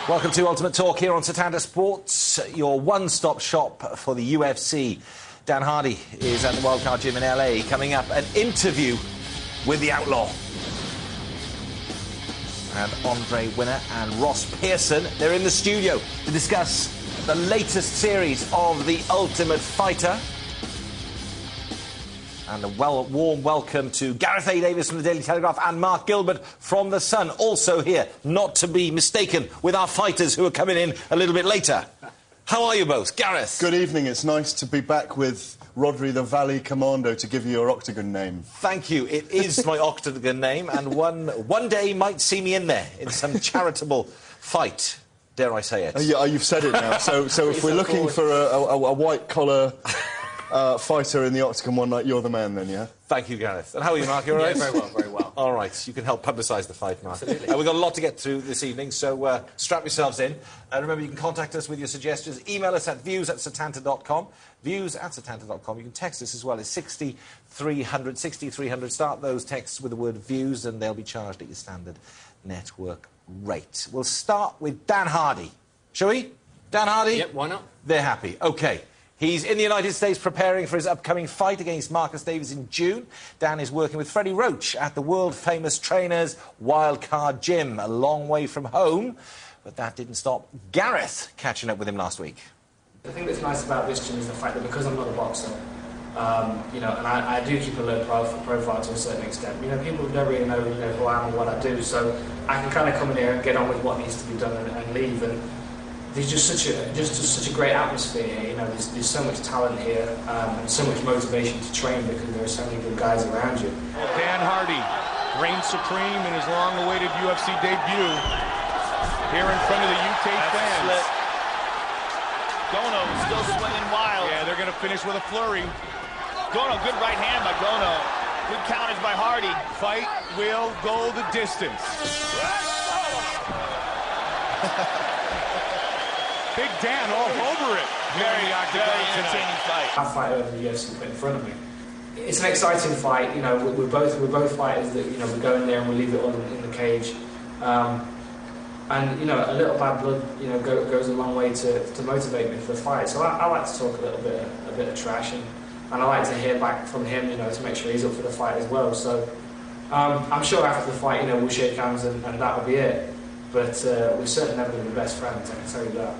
Welcome to Ultimate Talk here on Setanta Sports, your one-stop shop for the UFC. Dan Hardy is at the Wildcard Gym in LA. Coming up, an interview with the Outlaw. And Andre Winner and Ross Pearson, they're in the studio to discuss the latest series of The Ultimate Fighter. And a warm welcome to Gareth A. Davis from the Daily Telegraph and Mark Gilbert from The Sun, also here, not to be mistaken with our fighters who are coming in a little bit later. How are you both? Gareth? Good evening. It's nice to be back with Rodri the Valley Commando to give you your octagon name. Thank you. It is my octagon name, and one day might see me in there in some charitable fight. Dare I say it? Yeah, you've said it now. So if we're looking for a white-collar fighter in the octagon one night, you're the man then, yeah? Thank you, Gareth. And how are you, Mark? You all right? Yeah, very well, very well. All right, you can help publicise the fight, Mark. Absolutely. We've got a lot to get through this evening, so strap yourselves in. Remember, you can contact us with your suggestions. Email us at views@setanta.com. Views@setanta.com. You can text us as well. It's 6300, 6300. Start those texts with the word views, and they'll be charged at your standard network rate. We'll start with Dan Hardy. Shall we? Dan Hardy? Yep, why not? They're happy. OK. He's in the United States preparing for his upcoming fight against Marcus Davis in June. Dan is working with Freddie Roach at the world-famous Trainers Wildcard Gym, a long way from home. But that didn't stop Gareth catching up with him last week. The thing that's nice about this gym is the fact that because I'm not a boxer, you know, and I do keep a low profile to a certain extent. You know, people don't really know, who I am and what I do, so I can kind of come in here and get on with what needs to be done and leave. And there's just such a great atmosphere here. You know, there's so much talent here and so much motivation to train because there are so many good guys around you. Dan Hardy reigns supreme in his long-awaited UFC debut here in front of the UK fans. Gono still swinging wild. Yeah, they're going to finish with a flurry. Gono, good right hand by Gono. Good counters by Hardy. Fight will go the distance. Big Dan all over it. Very entertaining fight. I fight over the UFC put in front of me. It's an exciting fight. You know, we're both fighters that, you know, we go in there and we leave it all in the cage. And you know, a little bad blood, you know, goes a long way to motivate me for the fight. So I like to talk a bit of trash, and I like to hear back from him, you know, to make sure he's up for the fight as well. So I'm sure after the fight, you know, we'll shake hands and that'll be it. But we're certainly never going to be best friends, I can tell you that.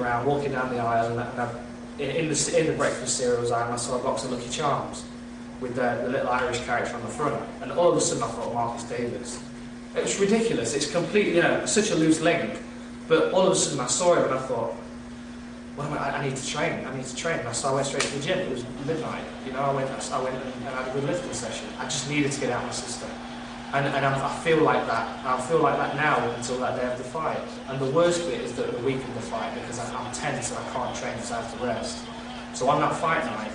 I'm walking down the aisle, and in the breakfast cereals aisle, I saw a box of Lucky Charms with the little Irish character on the front, and all of a sudden I thought Marcus Davis. It was ridiculous. It's completely, you know, such a loose link, but all of a sudden I saw it and I thought, well, I need to train. And so I went straight to the gym. It was midnight. You know, I went and had a good lifting session. I just needed to get out of my system. And I feel like that. I feel like that now until that day of the fight. And the worst bit is the week of the fight because I'm tense and I can't train because I have to rest. So on that fight night,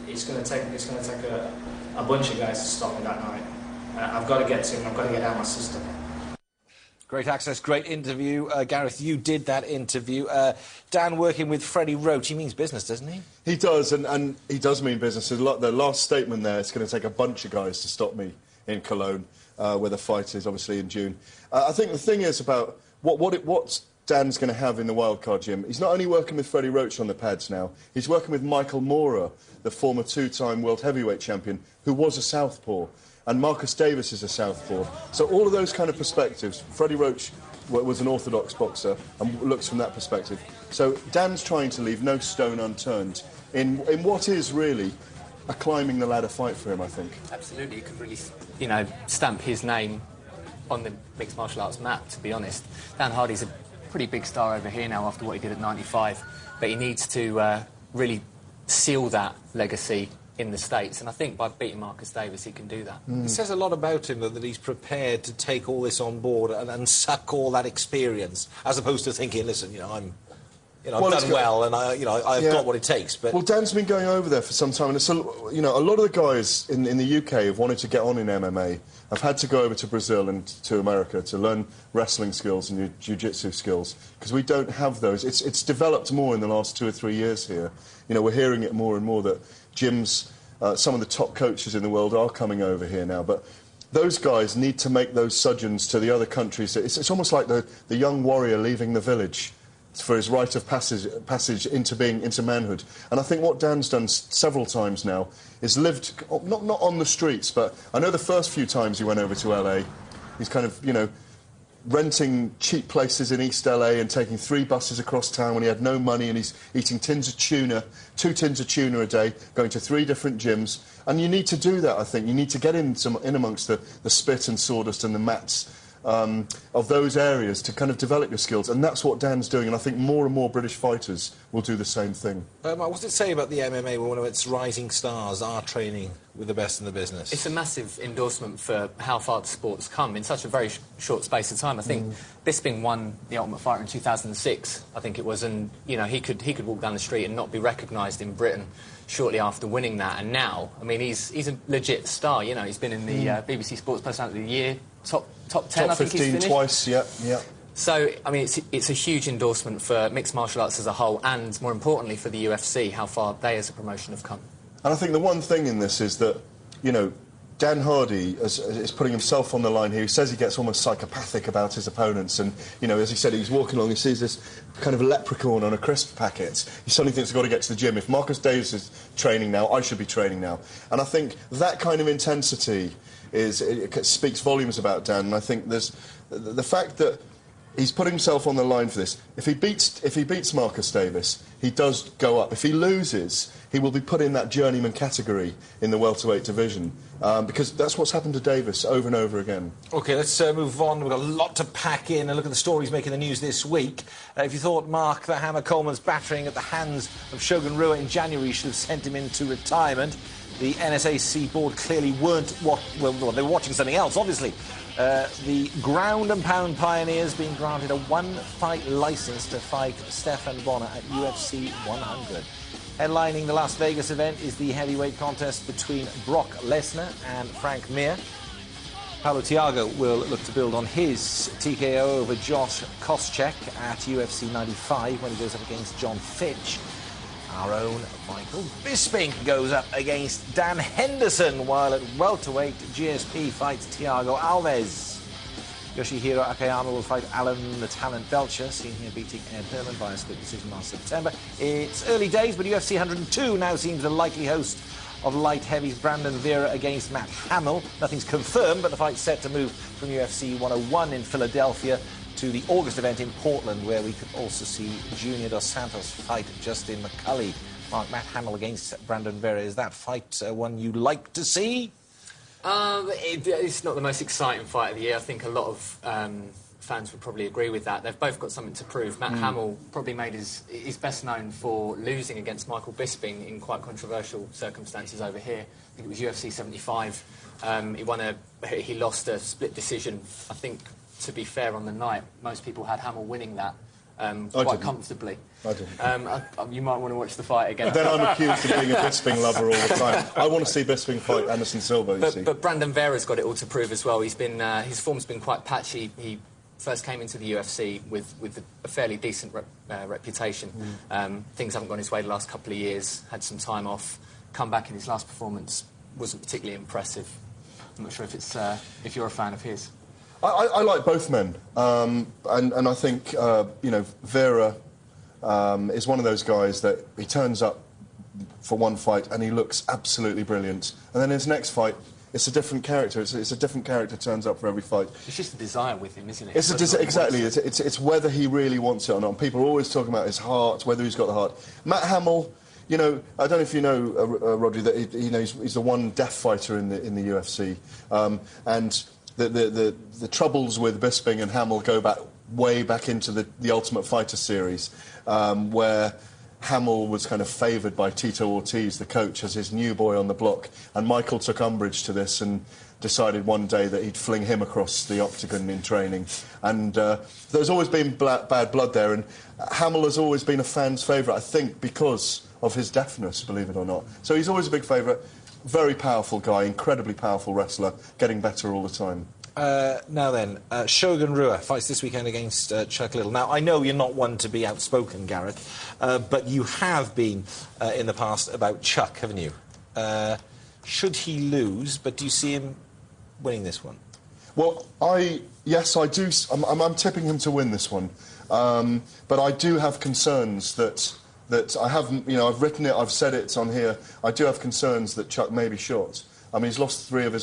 it's going to take a bunch of guys to stop me that night. I've got to get to him. I've got to get out of my system. Great access, great interview. Gareth, you did that interview. Dan working with Freddie Roach, he means business, doesn't he? He does, and he does mean business. The last statement there, it's going to take a bunch of guys to stop me in Cologne, where the fight is, obviously, in June. I think the thing is about what Dan's going to have in the Wildcard Gym. He's not only working with Freddie Roach on the pads now, he's working with Michael Moorer, the former two-time world heavyweight champion, who was a southpaw. And Marcus Davis is a southpaw. So all of those kind of perspectives. Freddie Roach was an orthodox boxer and looks from that perspective. So Dan's trying to leave no stone unturned in what is really a climbing the ladder fight for him, I think. Absolutely. You could really, you know, stamp his name on the mixed martial arts map, to be honest. Dan Hardy's a pretty big star over here now after what he did at 95. But he needs to really seal that legacy in the States, and I think by beating Marcus Davis he can do that. It says a lot about him, though, that he's prepared to take all this on board and suck all that experience, as opposed to thinking, listen, you know, You know, I've done well, and I've got what it takes. But Dan's been going over there for some time, and it's a lot of the guys in the UK have wanted to get on in MMA. I've had to go over to Brazil and to America to learn wrestling skills and jiu-jitsu skills because we don't have those. It's developed more in the last 2 or 3 years here. You know, we're hearing it more and more that gyms, some of the top coaches in the world are coming over here now, but those guys need to make those sojourns to the other countries. It's almost like the young warrior leaving the village for his rite of passage into manhood. And I think what Dan's done several times now is lived, not on the streets, but I know the first few times he went over to LA, he's kind of, renting cheap places in East LA and taking 3 buses across town when he had no money, and he's eating 2 tins of tuna a day, going to 3 different gyms. And you need to do that, I think. You need to get in amongst the spit and sawdust and the mats of those areas to kind of develop your skills, and that's what Dan's doing, and I think more and more British fighters will do the same thing. Mark, what does it say about the MMA when one of its rising stars are training with the best in the business? It's a massive endorsement for how far the sport's come in such a very short space of time. I think Bisping won the Ultimate Fighter in 2006, I think it was, and he could walk down the street and not be recognised in Britain shortly after winning that. And now, I mean, he's a legit star. He's been in the BBC Sports Personality of the Year, top 10, top 15 twice, yeah. So, I mean, it's a huge endorsement for mixed martial arts as a whole, and more importantly for the UFC, how far they as a promotion have come. And I think the one thing in this is that, Dan Hardy is putting himself on the line here. He says he gets almost psychopathic about his opponents, and, as he said, he's walking along, he sees this kind of leprechaun on a crisp packet. He suddenly thinks he's got to get to the gym. If Marcus Davis is training now, I should be training now. And I think that kind of intensity it speaks volumes about Dan, and I think there's the fact that he's put himself on the line for this. If he beats Marcus Davis, he does go up. If he loses, he will be put in that journeyman category in the welterweight division, because that's what's happened to Davis over and over again. OK, let's move on. We've got a lot to pack in and look at the stories making the news this week. If you thought Mark the Hammer Coleman's battering at the hands of Shogun Rua in January should have sent him into retirement, the NSAC board clearly weren't they were watching something else, obviously. The ground and pound pioneers being granted a 1-fight licence to fight Stephan Bonner at UFC 100. Headlining the Las Vegas event is the heavyweight contest between Brock Lesnar and Frank Mir. Paulo Thiago will look to build on his TKO over Josh Koscheck at UFC 95 when he goes up against John Fitch. Our own Michael Bisping goes up against Dan Henderson, while at welterweight, GSP fights Thiago Alves. Yoshihiro Akiyama will fight Alan the Talent Belcher, seen here beating Ed Herman by a split decision last September. It's early days, but UFC 102 now seems the likely host of light heavies Brandon Vera against Matt Hamill. Nothing's confirmed, but the fight's set to move from UFC 101 in Philadelphia to the August event in Portland, where we could also see Junior Dos Santos fight Justin McCulley. Mark, Matt Hamill against Brandon Vera, is that fight one you like to see? It's not the most exciting fight of the year. I think a lot of fans would probably agree with that. They've both got something to prove. Matt Hamill probably made his best known for losing against Michael Bisping in quite controversial circumstances over here. I think it was UFC 75. He lost a split decision. I think, to be fair, on the night, most people had Hamill winning that quite comfortably. I didn't. You might want to watch the fight again. Then I'm accused of being a Bisping lover all the time. I want to see Bisping fight Anderson Silva, you see. But Brandon Vera's got it all to prove as well. He's been his form's been quite patchy. He first came into the UFC with a fairly decent reputation. Things haven't gone his way the last couple of years. Had some time off. Come back in his last performance wasn't particularly impressive. I'm not sure if you're a fan of his. I like both men, and I think Vera is one of those guys that he turns up for one fight and he looks absolutely brilliant, and then his next fight, it's a different character. It's a different character turns up for every fight. It's just a desire with him, isn't it? Exactly. It's whether he really wants it or not. People are always talking about his heart, whether he's got the heart. Matt Hamill, I don't know if you know, Rodri, that he's the one deaf fighter in the UFC, and the troubles with Bisping and Hamill go way back into the Ultimate Fighter series, where Hamill was kind of favoured by Tito Ortiz, the coach, as his new boy on the block, and Michael took umbrage to this, and decided one day that he'd fling him across the octagon in training. And there's always been bad blood there, and Hamill has always been a fan's favourite, I think, because of his deafness, believe it or not. So he's always a big favourite. Very powerful guy, incredibly powerful wrestler, getting better all the time. Now then, Shogun Rua fights this weekend against Chuck Liddell. Now, I know you're not one to be outspoken, Gareth, but you have been in the past about Chuck, haven't you? Should he lose, but do you see him winning this one? Well, yes, I do. I'm tipping him to win this one, but I do have concerns that I haven't. You know, I've written it, I've said it on here. I do have concerns that Chuck may be short. I mean, he's lost 3 of his